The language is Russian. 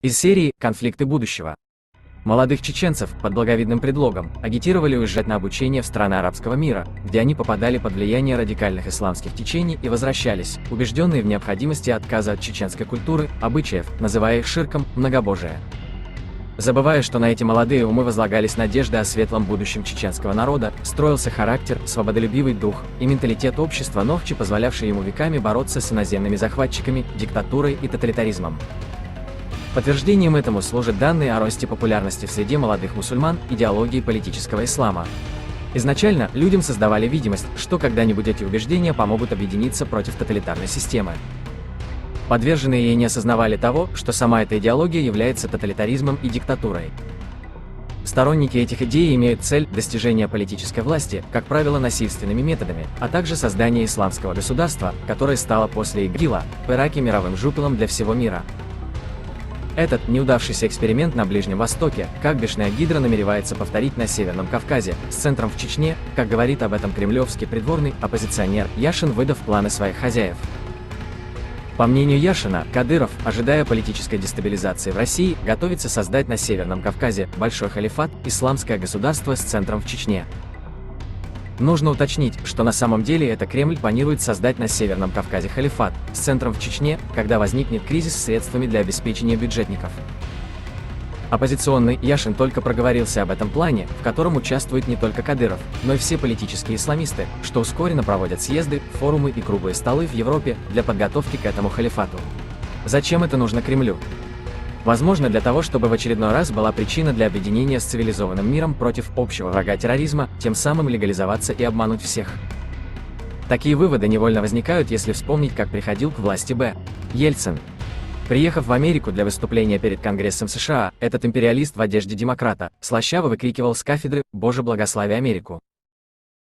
Из серии «Конфликты будущего». Молодых чеченцев под благовидным предлогом агитировали уезжать на обучение в страны арабского мира, где они попадали под влияние радикальных исламских течений и возвращались, убежденные в необходимости отказа от чеченской культуры, обычаев, называя их ширком, многобожие. Забывая, что на эти молодые умы возлагались надежды о светлом будущем чеченского народа, строился характер, свободолюбивый дух и менталитет общества Нохчи, позволявший ему веками бороться с иноземными захватчиками, диктатурой и тоталитаризмом. Подтверждением этому служат данные о росте популярности в среде молодых мусульман идеологии политического ислама. Изначально людям создавали видимость, что когда-нибудь эти убеждения помогут объединиться против тоталитарной системы. Подверженные ей не осознавали того, что сама эта идеология является тоталитаризмом и диктатурой. Сторонники этих идей имеют цель достижения политической власти, как правило, насильственными методами, а также создание исламского государства, которое стало после ИГИЛа в Ираке мировым жупелом для всего мира. Этот неудавшийся эксперимент на Ближнем Востоке, как бешеная гидра, намеревается повторить на Северном Кавказе, с центром в Чечне, как говорит об этом кремлевский придворный оппозиционер Яшин, выдав планы своих хозяев. По мнению Яшина, Кадыров, ожидая политической дестабилизации в России, готовится создать на Северном Кавказе большой халифат, исламское государство с центром в Чечне. Нужно уточнить, что на самом деле это Кремль планирует создать на Северном Кавказе халифат, с центром в Чечне, когда возникнет кризис с средствами для обеспечения бюджетников. Оппозиционный Яшин только проговорился об этом плане, в котором участвует не только Кадыров, но и все политические исламисты, что ускоренно проводят съезды, форумы и круглые столы в Европе для подготовки к этому халифату. Зачем это нужно Кремлю? Возможно, для того, чтобы в очередной раз была причина для объединения с цивилизованным миром против общего врага терроризма, тем самым легализоваться и обмануть всех. Такие выводы невольно возникают, если вспомнить, как приходил к власти Б. Ельцин. Приехав в Америку для выступления перед Конгрессом США, этот империалист в одежде демократа слащаво выкрикивал с кафедры «Боже, благослови Америку».